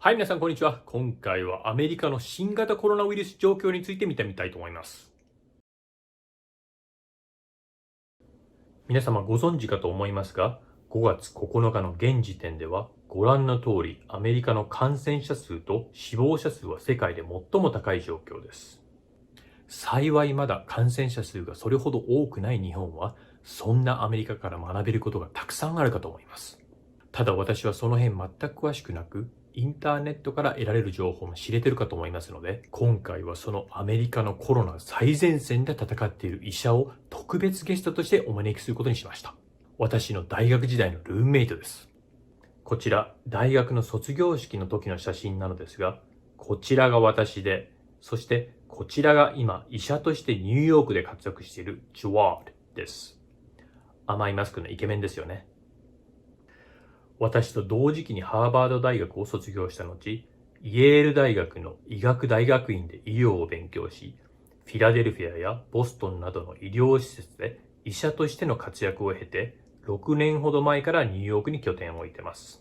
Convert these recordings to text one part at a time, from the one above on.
はい、皆さん、こんにちは。今回はアメリカの新型コロナウイルス状況について見てみたいと思います。皆様ご存知かと思いますが、5月9日の現時点では、ご覧の通り、アメリカの感染者数と死亡者数は世界で最も高い状況です。幸いまだ感染者数がそれほど多くない日本は、そんなアメリカから学べることがたくさんあるかと思います。ただ私はその辺全く詳しくなく、インターネットから得られる情報も知れてるかと思いますので、今回はそのアメリカのコロナ最前線で戦っている医者を特別ゲストとしてお招きすることにしました。私の大学時代のルームメイトです。こちら、大学の卒業式の時の写真なのですが、こちらが私で、そしてこちらが今医者としてニューヨークで活躍しているジョワードです。甘いマスクのイケメンですよね。私と同時期にハーバード大学を卒業した後、イェール大学の医学大学院で医療を勉強し、フィラデルフィアやボストンなどの医療施設で医者としての活躍を経て、6年ほど前からニューヨークに拠点を置いています。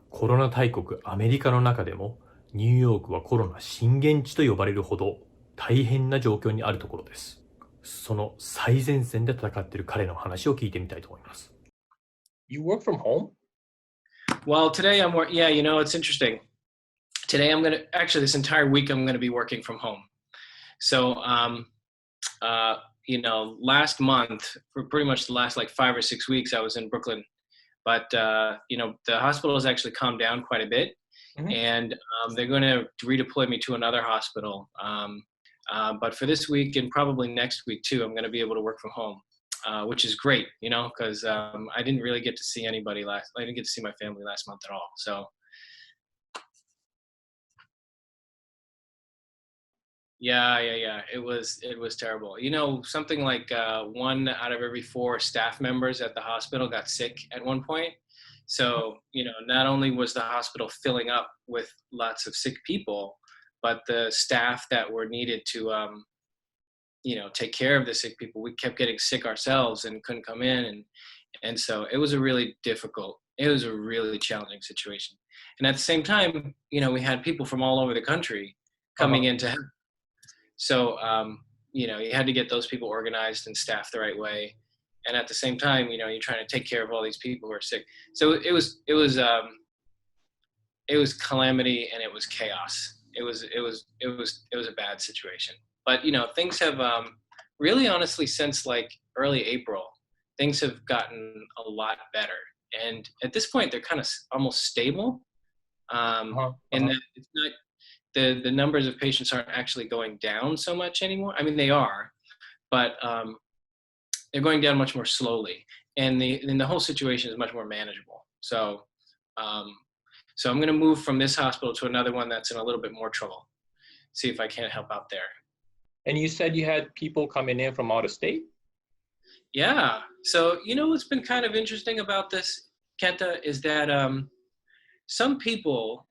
コロナ大国アメリカの中でも、ニューヨークはコロナ震源地と呼ばれるほど大変な状況にあるところです。その最前線で戦っている彼の話を聞いてみたいと思います。You work from home? Well, today yeah, it's interesting. Today actually, this entire week, I'm going to be working from home. So, last month, for pretty much the last like 5 or 6 weeks, I was in Brooklyn. But, the hospital has actually calmed down quite a bit. Mhm. And they're going to redeploy me to another hospital. But for this week and probably next week too, I'm going to be able to work from home. Which is great, because I didn't really get to see anybody I didn't get to see my family last month at all. So yeah, it was terrible. Something like 1 out of every 4 staff members at the hospital got sick at one point. So not only was the hospital filling up with lots of sick people, but the staff that were needed to take care of the sick people, we kept getting sick ourselves and couldn't come in. And so it was a really challenging situation. And at the same time, we had people from all over the country coming in to help. So, you had to get those people organized and staffed the right way. And at the same time, you're trying to take care of all these people who are sick. So it was calamity and it was chaos. It was a bad situation. But things have really honestly since like early April, things have gotten a lot better. And at this point, they're kind of almost stable. And that it's not the numbers of patients aren't actually going down so much anymore. I mean, they are, but they're going down much more slowly, and the whole situation is much more manageable. So I'm going to move from this hospital to another one that's in a little bit more trouble. See if I can't help out there. And you said you had people coming in from out of state? Yeah. So what's been kind of interesting about this, Kenta, is that some people,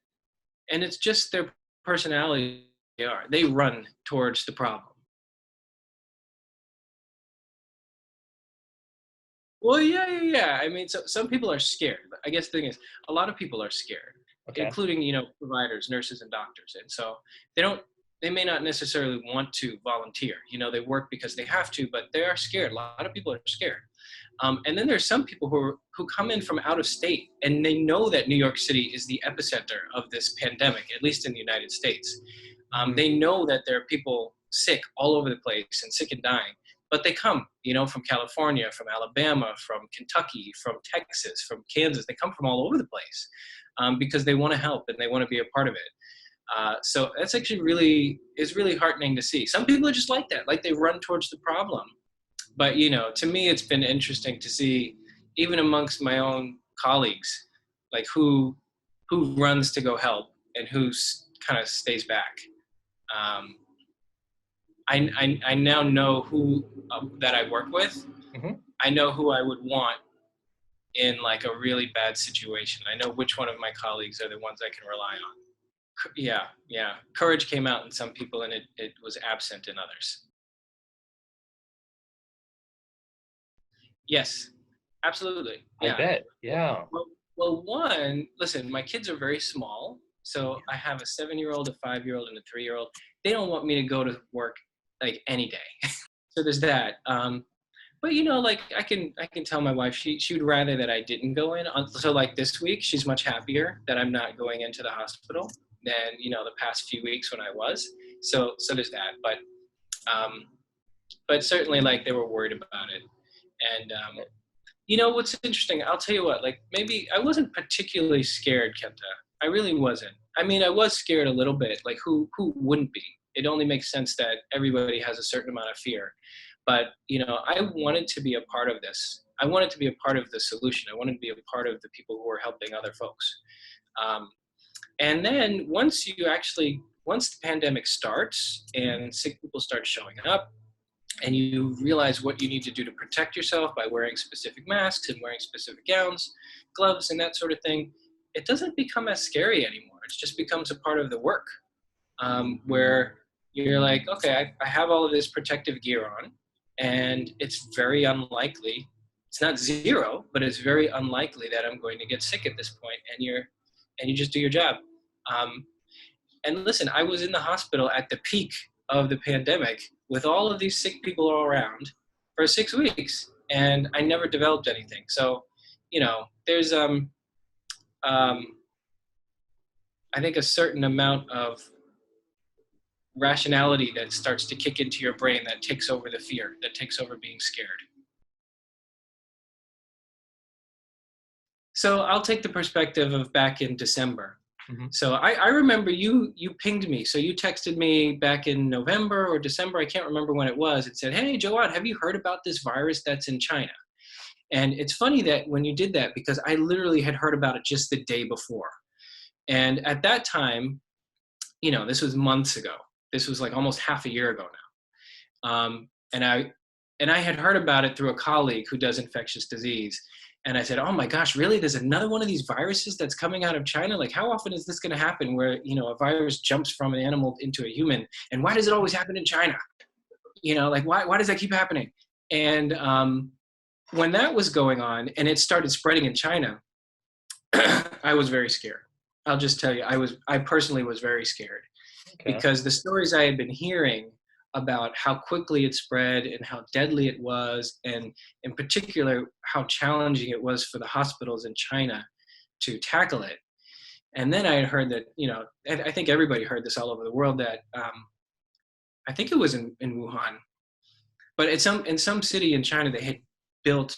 and it's just their personality, they run towards the problem. Well, yeah. I mean, so some people are scared. I guess the thing is, a lot of people are scared, Okay. including providers, nurses, and doctors. And so they may not necessarily want to volunteer. They work because they have to, but they are scared. A lot of people are scared. And then there's some people who come in from out of state, and they know that New York City is the epicenter of this pandemic, at least in the United States. They know that there are people sick all over the place and sick and dying. But they come, from California, from Alabama, from Kentucky, from Texas, from Kansas. They come from all over the place because they want to help and they want to be a part of it. So that's actually really heartening to see. Some people are just like that, like they run towards the problem. But to me, it's been interesting to see, even amongst my own colleagues, like who runs to go help and who kind of stays back. I now know who that I work with. Mhm. I know who I would want in like a really bad situation. I know which one of my colleagues are the ones I can rely on. Yeah. Courage came out in some people and it was absent in others. Yes, absolutely. I Yeah. bet. Yeah. Well, Well, one, listen, my kids are very small. So I have a 7-year-old, a 5-year-old, and a 3-year-old. They don't want me to go to work like any day. So there's that. But like I can tell my wife she would rather that I didn't go in. So like this week, she's much happier that I'm not going into the hospital than the past few weeks when I was. So there's that. But certainly like they were worried about it. And what's interesting? I'll tell you what. Like maybe I wasn't particularly scared, Kenta. I really wasn't. I mean, I was scared a little bit. Like who wouldn't be? It only makes sense that everybody has a certain amount of fear. But I wanted to be a part of this. I wanted to be a part of the solution. I wanted to be a part of the people who are helping other folks. And then once the pandemic starts and sick people start showing up, and you realize what you need to do to protect yourself by wearing specific masks and wearing specific gowns, gloves, and that sort of thing, it doesn't become as scary anymore. It just becomes a part of the work, where you're like, okay, I have all of this protective gear on, and it's very unlikely. It's not zero, but it's very unlikely that I'm going to get sick at this point. And you just do your job. And listen, I was in the hospital at the peak of the pandemic with all of these sick people all around for 6 weeks, and I never developed anything. So, there's I think a certain amount of rationality that starts to kick into your brain that takes over the fear, that takes over being scared. So I'll take the perspective of back in December. Mm-hmm. So I remember you pinged me. So you texted me back in November or December, I can't remember when it was. It said, hey, Joanne, have you heard about this virus that's in China? And it's funny that when you did that, because I literally had heard about it just the day before. And at that time, this was months ago. This was like almost half a year ago now. And I had heard about it through a colleague who does infectious disease. And I said, oh my gosh, really? There's another one of these viruses that's coming out of China? Like, how often is this going to happen where, a virus jumps from an animal into a human? And why does it always happen in China? Like, why does that keep happening? And when that was going on and it started spreading in China, I was very scared. I'll just tell you, I personally was very scared. Okay. Because the stories I had been hearing about how quickly it spread and how deadly it was, and in particular, how challenging it was for the hospitals in China to tackle it. And then I had heard that, I think everybody heard this all over the world, that I think it was in Wuhan, but in some city in China, they had built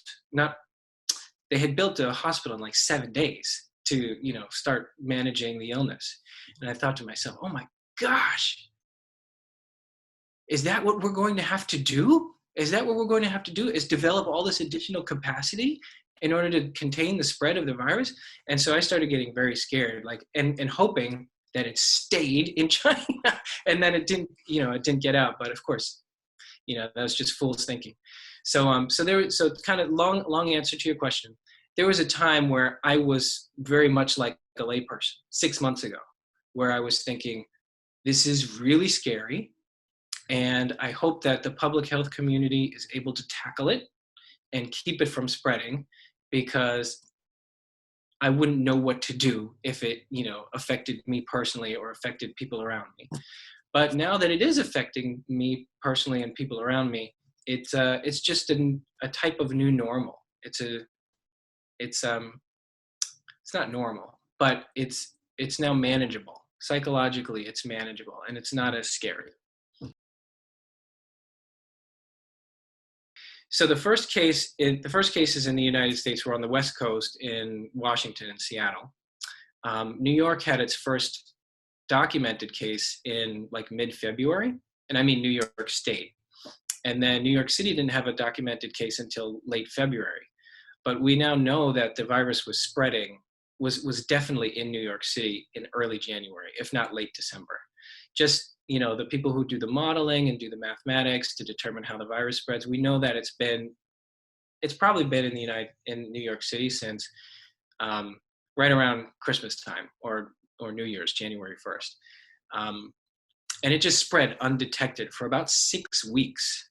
a hospital in like 7 days to, start managing the illness. And I thought to myself, oh my gosh, is that what we're going to have to do? Is develop all this additional capacity in order to contain the spread of the virus? And so I started getting very scared, like, and hoping that it stayed in China and that it didn't get out. But of course, that was just fool's thinking. So kind of long answer to your question. There was a time where I was very much like a layperson 6 months ago, where I was thinking, this is really scary. And I hope that the public health community is able to tackle it and keep it from spreading, because I wouldn't know what to do if it, affected me personally or affected people around me. But now that it is affecting me personally and people around me, it's just a type of new normal. It's not normal, but it's now manageable. Psychologically, it's manageable, and it's not as scary. So the first cases in the United States were on the West Coast in Washington and Seattle. New York had its first documented case in like mid-February, and I mean New York State. And then New York City didn't have a documented case until late February. But we now know that the virus was spreading, was definitely in New York City in early January, if not late December. Just, the people who do the modeling and do the mathematics to determine how the virus spreads, we know that it's probably been in New York City since right around Christmas time or New Year's, January 1st. And it just spread undetected for about 6 weeks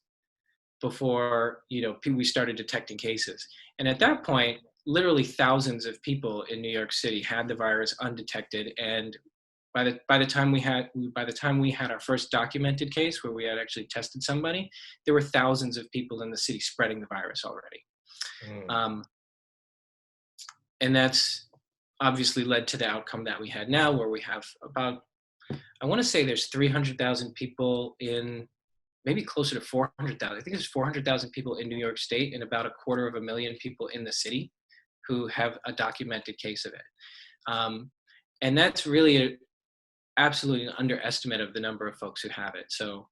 before, we started detecting cases. And at that point, literally thousands of people in New York City had the virus undetected, and by the time we had our first documented case where we had actually tested somebody, there were thousands of people in the city spreading the virus already. And that's obviously led to the outcome that we had now, where we have about, I want to say there's 300,000 people in, maybe closer to 400,000. I think there's 400,000 people in New York State and about 250,000 people in the city who have a documented case of it. And that's really absolutely an underestimate of the number of folks who have it. So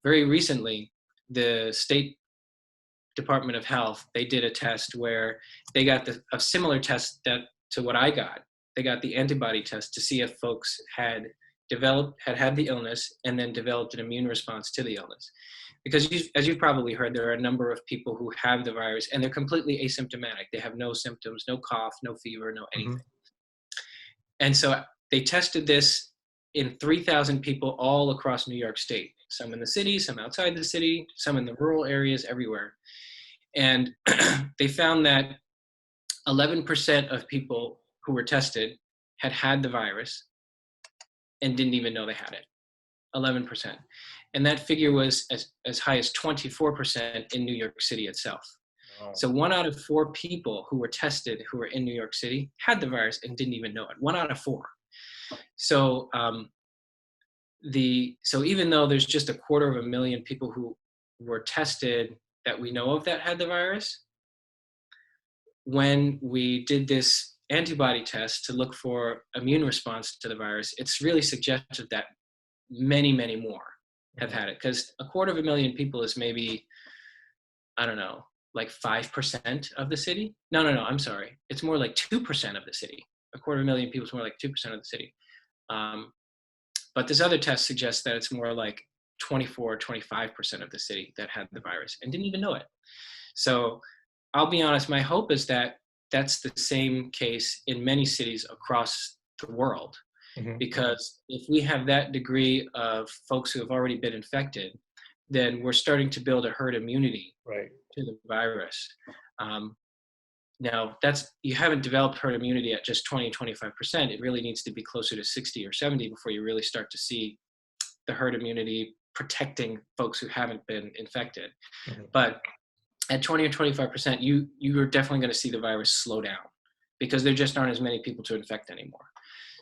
very recently, the State Department of Health, they did a test where they got a similar test to what I got. They got the antibody test to see if folks had had the illness and then developed an immune response to the illness. Because as you've probably heard, there are a number of people who have the virus and they're completely asymptomatic. They have no symptoms, no cough, no fever, no anything. And so they tested this in 3,000 people all across New York State, some in the city, some outside the city, some in the rural areas, everywhere. And they found that 11% of people who were tested had the virus and didn't even know they had it. 11%. And that figure was as high as 24% in New York City itself. Wow. So 1 out of 4 people who were tested who were in New York City had the virus and didn't even know it. 1 out of 4. So so even though there's just 250,000 people who were tested that we know of that had the virus, when we did this antibody test to look for immune response to the virus, it's really suggestive that many, many more have had it, because 250,000 people is maybe, I don't know, like 5% of the city. No, I'm sorry. It's more like 2% of the city. 250,000 people is more like 2% of the city. But this other test suggests that it's more like 24, 25% of the city that had the virus and didn't even know it. So I'll be honest, my hope is that that's the same case in many cities across the world. Because if we have that degree of folks who have already been infected, then we're starting to build a herd immunity to the virus. Now, you haven't developed herd immunity at just 20, 25%. It really needs to be closer to 60 or 70 before you really start to see the herd immunity protecting folks who haven't been infected. But at 20 or 25%, you're definitely going to see the virus slow down because there just aren't as many people to infect anymore.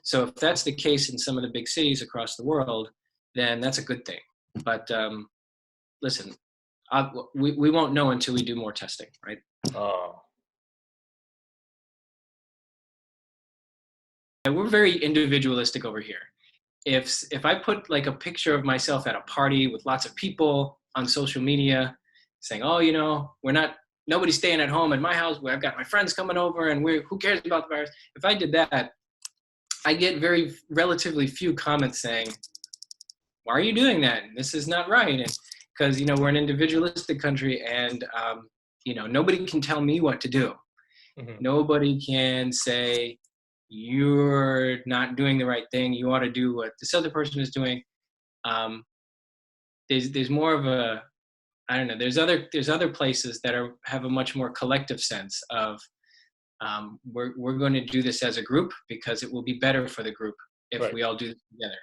So if that's the case in some of the big cities across the world, then that's a good thing. But listen, we won't know until we do more testing, right? We're very individualistic over here. If I put like a picture of myself at a party with lots of people on social media saying, oh, nobody's staying at home at my house, I've got my friends coming over and who cares about the virus? If I did that, I get relatively few comments saying, why are you doing that? This is not right. And because, we're an individualistic country and, nobody can tell me what to do. Nobody can say, you're not doing the right thing. You ought to do what this other person is doing. There's more of a, I don't know. There's other places that have a much more collective sense of we're going to do this as a group because it will be better for the group if we all do this together.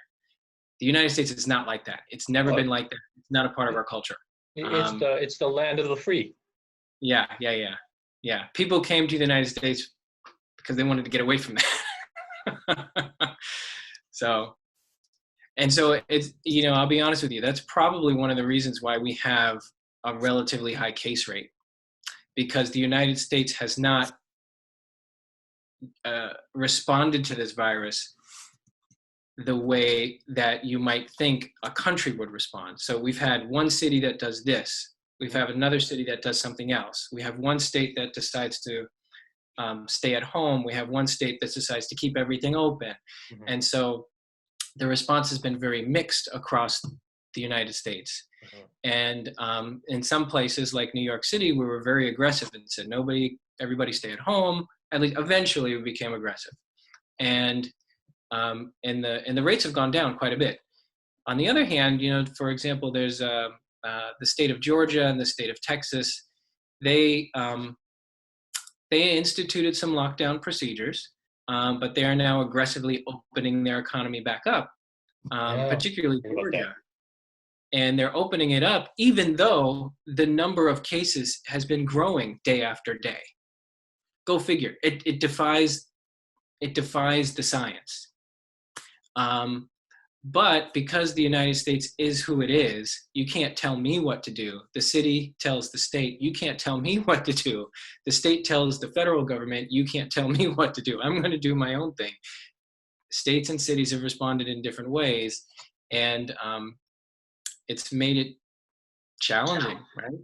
The United States is not like that. It's never been like that. It's not a part of our culture. It's the land of the free. Yeah. People came to the United States because they wanted to get away from that. So it's, I'll be honest with you, that's probably one of the reasons why we have a relatively high case rate, because the United States has not responded to this virus the way that you might think a country would respond. So we've had one city that does this. We have another city that does something else. We have one state that decides to stay at home. We have one state that decides to keep everything open. And so the response has been very mixed across the United States. And in some places like New York City, we were very aggressive and said, everybody stay at home. At least eventually we became aggressive. And the rates have gone down quite a bit. On the other hand, for example, there's the state of Georgia and the state of Texas. They they instituted some lockdown procedures, but they are now aggressively opening their economy back up, particularly Georgia. And they're opening it up even though the number of cases has been growing day after day. Go figure. It defies the science. But because the United States is who it is, you can't tell me what to do. The city tells the state, you can't tell me what to do. The state tells the federal government, you can't tell me what to do. I'm going to do my own thing. States and cities have responded in different ways, and it's made it challenging, right?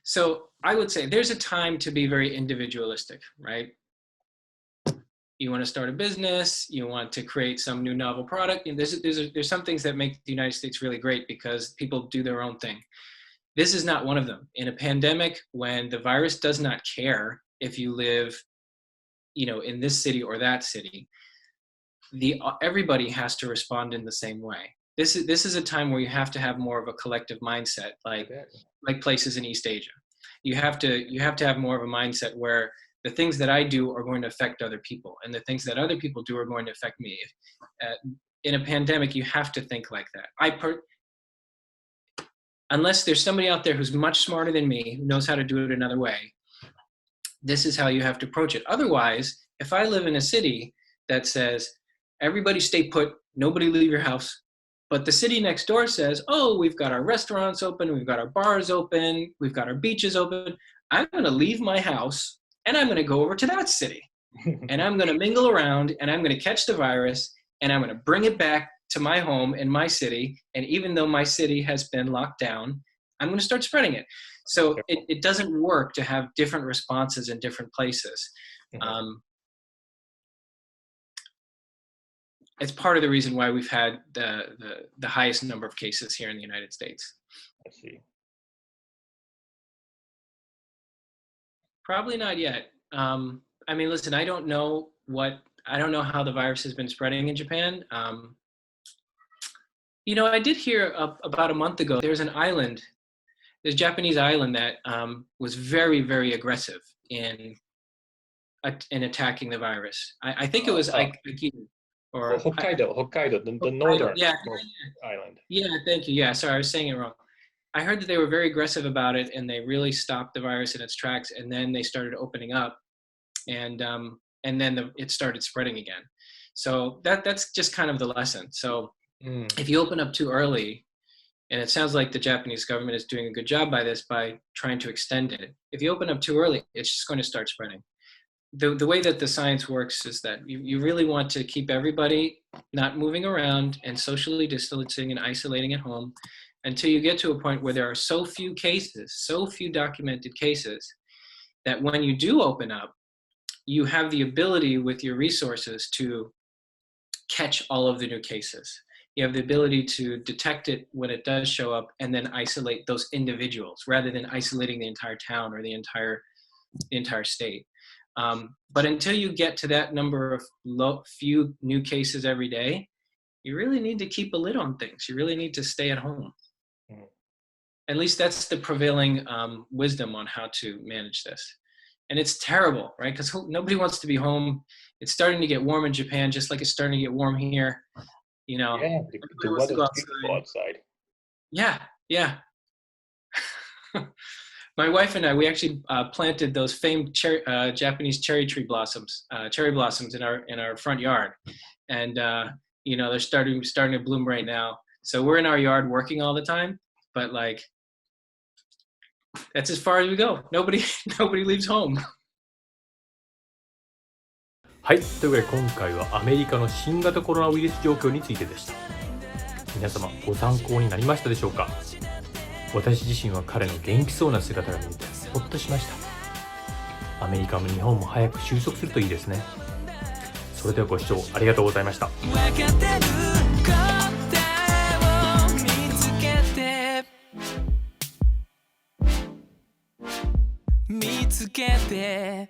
So I would say there's a time to be very individualistic, right? You want to start a business, you want to create some new novel product. And there's some things that make the United States really great because people do their own thing. This is not one of them. In a pandemic, when the virus does not care if you live, in this city or that city, everybody has to respond in the same way. This is a time where you have to have more of a collective mindset, like places in East Asia. You have to have more of a mindset where the things that I do are going to affect other people, and the things that other people do are going to affect me. In a pandemic, you have to think like that. Unless there's somebody out there who's much smarter than me, who knows how to do it another way, this is how you have to approach it. Otherwise, if I live in a city that says, everybody stay put, nobody leave your house, but the city next door says, oh, we've got our restaurants open, we've got our bars open, we've got our beaches open, I'm going to leave my house and I'm going to go over to that city and I'm going to mingle around and I'm going to catch the virus and I'm going to bring it back to my home in my city. And even though my city has been locked down, I'm going to start spreading it. So it doesn't work to have different responses in different places. It's part of the reason why we've had the highest number of cases here in the United States. I see. Probably not yet. I mean, listen, I don't know how the virus has been spreading in Japan. I did hear about a month ago, there's a Japanese island that was very, very aggressive in attacking the virus. I think it was or Hokkaido, the northern island. Yeah, thank you. Yeah, sorry, I was saying it wrong. I heard that they were very aggressive about it, and they really stopped the virus in its tracks, and then they started opening up, and then it started spreading again. So that's just kind of the lesson. So if you open up too early, and it sounds like the Japanese government is doing a good job by trying to extend it. If you open up too early, it's just going to start spreading. The way that the science works is that you really want to keep everybody not moving around and socially distancing and isolating at home until you get to a point where there are so few documented cases, that when you do open up, you have the ability with your resources to catch all of the new cases. You have the ability to detect it when it does show up and then isolate those individuals rather than isolating the entire town or the entire state. But until you get to that number of few new cases every day, you really need to keep a lid on things. You really need to stay at home. At least that's the prevailing wisdom on how to manage this. And it's terrible, right? Because nobody wants to be home. It's starting to get warm in Japan, just like it's starting to get warm here. Yeah, the weather's beautiful outside. Yeah. My wife and I, we actually planted those famed Japanese cherry blossoms in our front yard, and they're starting to bloom right now. So we're in our yard working all the time, but that's as far as we go. Nobody leaves home. はい、というわけで今回はアメリカの新型コロナウイルス状況についてでした。皆様ご参考になりましたでしょうか？私自身は彼の元気そうな姿が見てほっとしました。アメリカも日本も早く収束するといいですね。それではご視聴ありがとうございました。見つけて